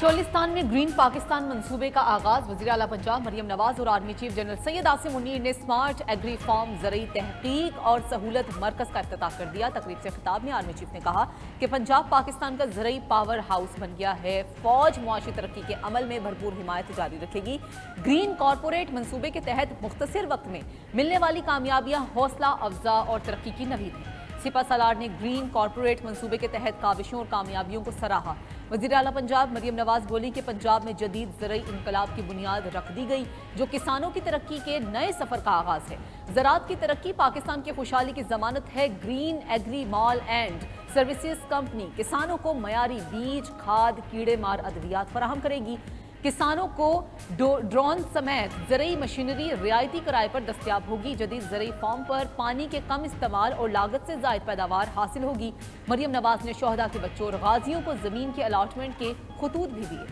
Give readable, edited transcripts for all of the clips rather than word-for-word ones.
चोलिस्तान में ग्रीन पाकिस्तान मंसूबे का आगाज। वज़ीर आला पंजाब मरियम नवाज और army chief general Syed Asim Munir ने स्मार्ट एग्री फार्म ज़रई तहकीक और सहूलत मरकज़ का इफ्तिताह कर दिया। तकरीब से खिताब में आर्मी चीफ ने कहा कि पंजाब पाकिस्तान का ज़रई पावर हाउस बन गया है। फौज मुआशी तरक्की के अमल में भरपूर हिमायत जारी रखेगी। ग्रीन कॉरपोरेट मंसूबे के तहत मुख्तसर वक्त में मिलने वाली कामयाबियाँ हौसला अफजा और तरक्की की नवीद हैं। सिपा सलार ने ग्रीन कॉरपोरेट मंसूबे के तहत काविशों और कामयाबियों को सराहा। वज़ीर आला पंजाब मरियम नवाज बोली कि पंजाब में जदीद ज़रई इनकलाब की बुनियाद रख दी गई, जो किसानों की तरक्की के नए सफ़र का आगाज़ है। ज़राअत की तरक्की पाकिस्तान की खुशहाली की ज़मानत है। Green agri mall and services company किसानों को मयारी बीज, खाद, कीड़े मार अद्वियात फराहम करेगी। किसानों को ड्रोन समेत ज़रई मशीनरी रियायती किराए पर दस्तयाब होगी। जदीद ज़रई फार्म पर पानी के कम इस्तेमाल और लागत से ज़ायद पैदावार हासिल होगी। मरियम नवाज ने शोहदा के बच्चों और गाजियों को ज़मीन के अलाटमेंट के खतूत भी दिए।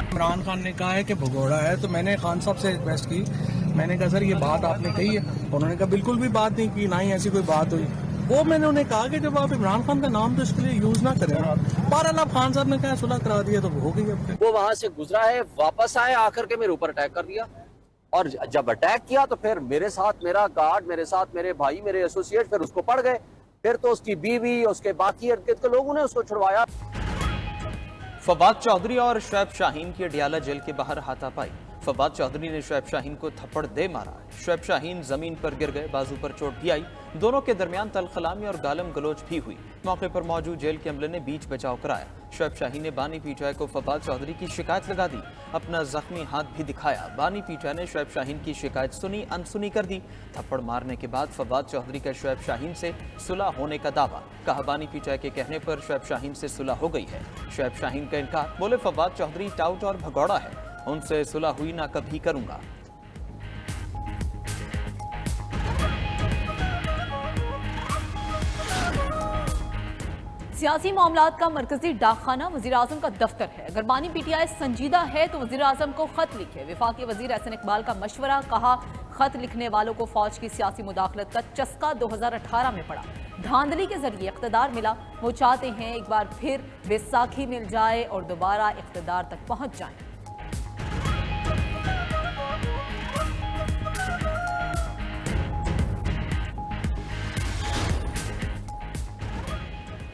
इमरान खान ने कहा है कि भगोड़ा है, तो मैंने खान साहब से रिक्वेस्ट की। मैंने कहा सर ये बात आपने कही है? उन्होंने कहा बिल्कुल भी बात नहीं की, ना ही ऐसी कोई बात हुई। वो मैंने उन्हें कहा कि जब आप इमरान खान का नाम तो इसके लिए यूज ना करें। बहरहाल अब खान साहब ने कहा सुलह करा दिया तो हो गई। अब वो वहां से गुजरा है, वापस आए, आकर के मेरे ऊपर अटैक कर दिया। और जब अटैक किया तो फिर मेरे साथ मेरा गार्ड, मेरे साथ मेरे भाई, मेरे एसोसिएट फिर उसको पड़ गए। फिर तो उसकी बीवी, उसके बाकी इर्द गिर्द के लोगों ने उसको छुड़वाया। फवाद चौधरी और शुएब शाहीन की अडियाला जेल के बाहर हाथापाई। फवाद चौधरी ने शुएब शाहीन को थप्पड़ दे मारा। शुएब शाहीन जमीन पर गिर गए, बाजू पर चोट भी आई। दोनों के दरमियान तलखलामी और गालम गलोच भी हुई। मौके पर मौजूद जेल के अमले ने बीच बचाव कराया। शुएब शाहीन ने बानी पीचाई को फवाद चौधरी की शिकायत लगा दी, अपना जख्मी हाथ भी दिखाया। बानी पीचाई ने शुएब शाहीन की शिकायत सुनी, अनसुनी कर दी। थप्पड़ मारने के बाद फवाद चौधरी का शुएब शाहीन से सुलह होने का दावा। कहा बानी पीचाई के कहने पर शुएब शाहीन से सुलह हो गई है। शुएब शाहीन का इनकार, बोले फवाद चौधरी टाउट और भगौड़ा है, उनसे सुलह हुई ना कभी करूंगा। सियासी मामलात का मरकजी डाकखाना वज़ीर आज़म का दफ्तर है। अगर बानी पीटीआई संजीदा है तो वज़ीर आज़म को खत लिखे। वफाकी वज़ीर एहसन इकबाल का मशवरा। कहा खत लिखने वालों को फौज की सियासी मुदाखलत का चस्का 2018 में पड़ा। धांधली के जरिए इख्तदार मिला। वो चाहते हैं एक बार फिर बैसाखी मिल जाए और दोबारा इख्तदार तक पहुंच जाए।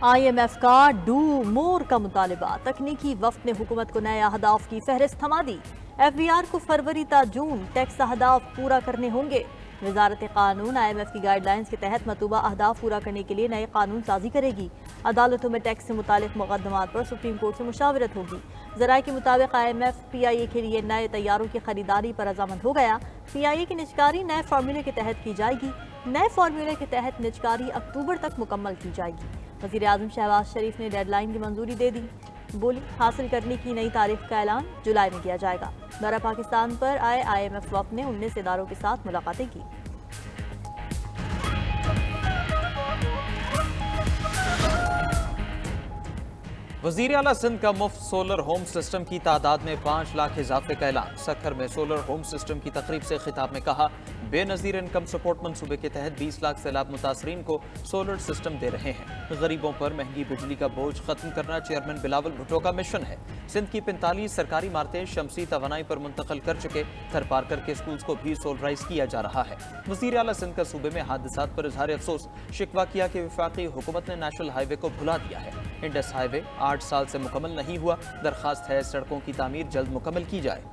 IMF का डू मोर का मुतालिबा। तकनीकी वफ्द ने हुकूमत को नए अहदाफ की फहरिस्त थमा दी। FBR को फरवरी ता जून टैक्स अहदाफ पूरा करने होंगे। वजारत कानून IMF की गाइडलाइंस के तहत मतलूबा अहदाफ पूरा करने के लिए नए कानून साजी करेगी। अदालतों में टैक्स से मुतालिक मुकदमात पर सुप्रीम कोर्ट से मुशावरत होगी। ज़राए के मुताबिक IMF PIA के लिए नए तैयारों की खरीदारी पर रजामंद हो गया। PIA की निजकारी नए फार्मूले के तहत की जाएगी। नए फार्मूले के तहत निजकारी अक्टूबर तक मुकम्मल की जाएगी। वज़ीर आज़म शहबाज शरीफ ने डेडलाइन की मंजूरी दे दी। बोली हासिल करने की नई तारीख का ऐलान जुलाई में किया जाएगा। दौरा पाकिस्तान पर आए IMF वफ़द ने 19 इदारों के साथ मुलाकातें की। वज़ीर आला सिंध का मुफ्त सोलर होम सिस्टम की तादाद में 5 लाख इजाफे का ऐलान। सखर में सोलर होम सिस्टम की तकरीब से खिताब में कहा बेनज़ीर इनकम सपोर्ट मनसूबे के तहत 20 लाख सैलाब मुतासरीन को सोलर सिस्टम दे रहे हैं। गरीबों पर महंगी बिजली का बोझ खत्म करना चेयरमैन बिलावल भुट्टो का मिशन है। सिंध की 45 सरकारी इमारतें शमसी तवानाई पर मुंतकिल कर चुके। थर पार्कर के स्कूल्स को भी सोलराइज किया जा रहा है। वज़ीर आला सिंध का सूबे में हादसात पर इजहार अफसोस। शिकवा किया कि वफाकी हुकूमत ने नेशनल हाईवे को भुला दिया है। इंडस हाईवे 8 साल से मुकम्मल नहीं हुआ। दरखास्त है सड़कों की तामीर जल्द मुकम्मल की जाए।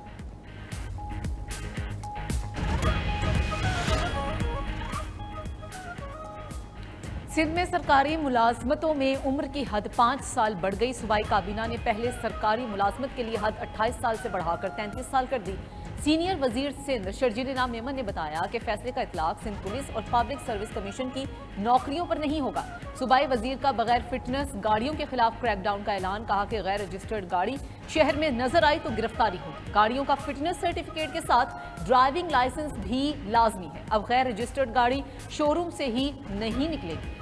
सिंध में सरकारी मुलाजमतों में उम्र की हद 5 साल बढ़ गई। सूबाई काबीना ने पहले सरकारी मुलाजमत के लिए हद 28 साल से बढ़ाकर 33 साल कर दी। सीनियर वजीर सिंध शर्जील इनाम मेमन ने बताया कि फैसले का इतलाक सिंध पुलिस और पब्लिक सर्विस कमीशन की नौकरियों पर नहीं होगा। सूबाई वजीर का बगैर फिटनेस गाड़ियों के खिलाफ क्रैकडाउन का ऐलान। कहा कि गैर रजिस्टर्ड गाड़ी शहर में नजर आई तो गिरफ्तारी होगी। गाड़ियों का फिटनेस सर्टिफिकेट के साथ ड्राइविंग लाइसेंस भी लाजमी है। अब गैर रजिस्टर्ड गाड़ी शोरूम से ही नहीं निकलेगी।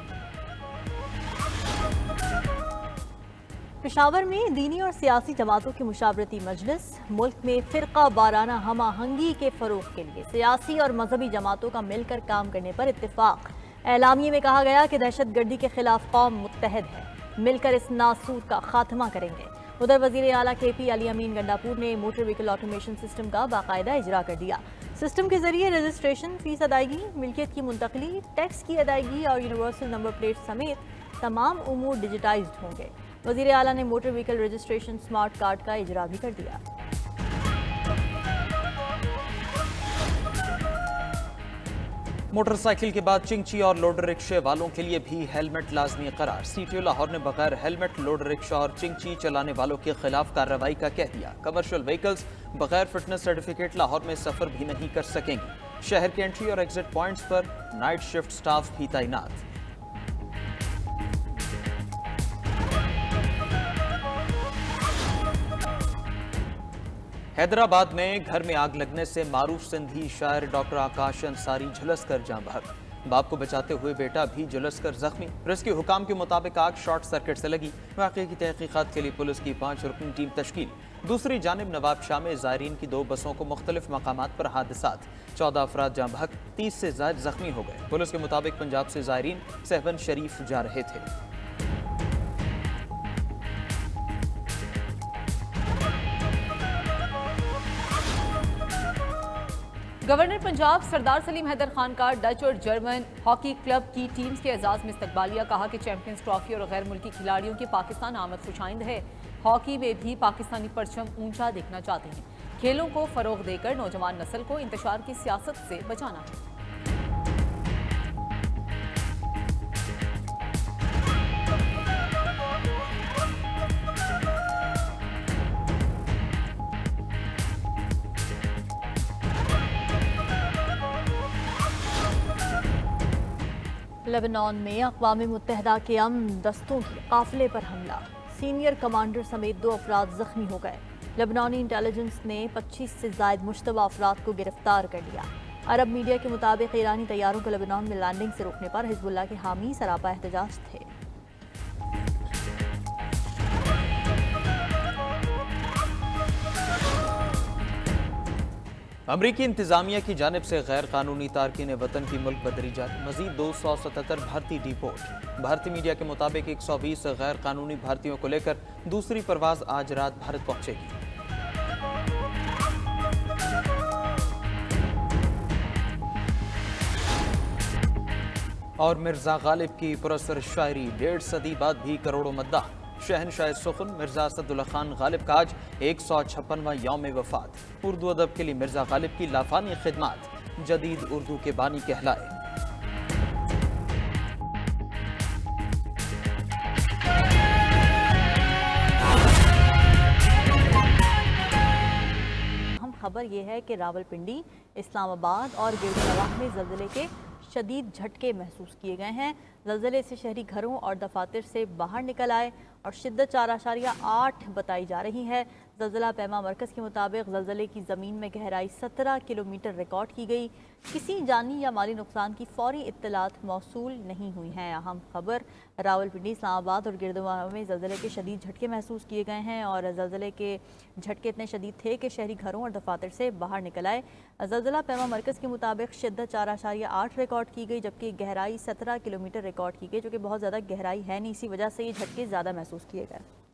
पेशावर में दीनी और सियासी जमातों की मुशावरती मजलिस। मुल्क में फ़िरका वाराना हम आहंगी के फ़रोग़ के लिए सियासी और मजहबी जमातों का मिलकर काम करने पर इत्तेफाक। اعلامیے میں کہا گیا کہ دہشت گردی کے خلاف قوم متحد ہے، مل کر اس ناسور کا خاتمہ کریں گے۔ ادھر وزیر اعلیٰ کے پی علی امین گنڈاپور نے موٹر وہیکل آٹومیشن سسٹم کا باقاعدہ اجرا کر دیا۔ سسٹم کے ذریعے رجسٹریشن، فیس ادائیگی، ملکیت کی منتقلی، ٹیکس کی ادائیگی اور یونیورسل نمبر پلیٹ سمیت تمام امور ڈیجیٹائزڈ ہوں گے۔ وزیر اعلیٰ نے motor vehicle registration smart card کا اجرا بھی کر دیا۔ موٹر سائیکل کے بعد چنگچی اور لوڈر رکشے والوں کے لیے بھی ہیلمٹ لازمی قرار۔ سی ٹی او لاہور نے بغیر ہیلمٹ لوڈر رکشہ اور چنگچی چلانے والوں کے خلاف کارروائی کا کہہ دیا۔ کمرشل وہیکلز بغیر فٹنس سرٹیفکیٹ لاہور میں سفر بھی نہیں کر سکیں گے۔ شہر کے انٹری اور ایگزٹ پوائنٹس پر نائٹ شفٹ سٹاف بھی تعینات۔ حیدرآباد میں گھر میں آگ لگنے سے معروف سندھی شاعر ڈاکٹر آکاش انصاری جھلس کر جاں بحق۔ باپ کو بچاتے ہوئے بیٹا بھی جھلس کر زخمی۔ ریسکیو حکام کے مطابق آگ شارٹ سرکٹ سے لگی۔ واقعے کی تحقیقات کے لیے پولیس کی 5 رکنی ٹیم تشکیل۔ دوسری جانب نواب شاہ میں زائرین کی 2 بسوں کو مختلف مقامات پر حادثات، 14 افراد جاں بحق، 30 سے زائد زخمی ہو گئے۔ پولیس کے مطابق پنجاب سے زائرین سہون شریف جا رہے تھے۔ گورنر پنجاب سردار سلیم حیدر خان کا ڈچ اور جرمن ہاکی کلب کی ٹیمز کے اعزاز میں استقبالیہ۔ کہا کہ چیمپئنز ٹرافی اور غیر ملکی کھلاڑیوں کی پاکستان آمد خوش آئند ہے۔ ہاکی میں بھی پاکستانی پرچم اونچا دیکھنا چاہتے ہیں۔ کھیلوں کو فروغ دے کر نوجوان نسل کو انتشار کی سیاست سے بچانا ہے۔ لبنان میں اقوام متحدہ کے امن دستوں کی قافلے پر حملہ، سینئر کمانڈر سمیت 2 افراد زخمی ہو گئے۔ لبنانی انٹیلیجنس نے 25 سے زائد مشتبہ افراد کو گرفتار کر لیا۔ عرب میڈیا کے مطابق ایرانی طیاروں کو لبنان میں لینڈنگ سے روکنے پر حزب اللہ کے حامی سراپا احتجاج تھے۔ امریکی انتظامیہ کی جانب سے غیر قانونی تارکین وطن کی ملک بدری جاری، مزید 277 بھارتی ڈیپورٹ۔ بھارتی میڈیا کے مطابق 120 غیر قانونی بھارتیوں کو لے کر دوسری پرواز آج رات بھارت پہنچے گی۔ اور مرزا غالب کی پراسر شاعری، 1.5 صدی بعد بھی کروڑوں مداح۔ شہنشاہ سخن مرزا اسد اللہ خان غالب کا آج 156واں یوم وفات۔ اردو ادب کے لیے مرزا غالب کی لافانی خدمات جدید اردو کے بانی کہلائے۔ اہم خبر یہ ہے کہ راولپنڈی، اسلام آباد اور گرد نواح میں زلزلے کے شدید جھٹکے محسوس کیے گئے ہیں۔ زلزلے سے شہری گھروں اور دفاتر سے باہر نکل آئے اور شدت 4.8 بتائی جا رہی ہے۔ زلزلہ پیما مرکز کے مطابق زلزلے کی زمین میں گہرائی 17 کلومیٹر ریکارڈ کی گئی۔ کسی جانی یا مالی نقصان کی فوری اطلاعات موصول نہیں ہوئی ہیں۔ اہم خبر راولپنڈی، اسلام آباد اور گرد نواح میں زلزلے کے شدید جھٹکے محسوس کیے گئے ہیں اور زلزلے کے جھٹکے اتنے شدید تھے کہ شہری گھروں اور دفاتر سے باہر نکل آئے۔ زلزلہ پیما مرکز کے مطابق شدت 4.8 ریکارڈ کی گئی، جبکہ گہرائی 17 کلومیٹر ریکارڈ کی گئی، جو کہ بہت زیادہ گہرائی ہے نہیں، اسی وجہ سے یہ جھٹکے زیادہ محسوس کیے گئے۔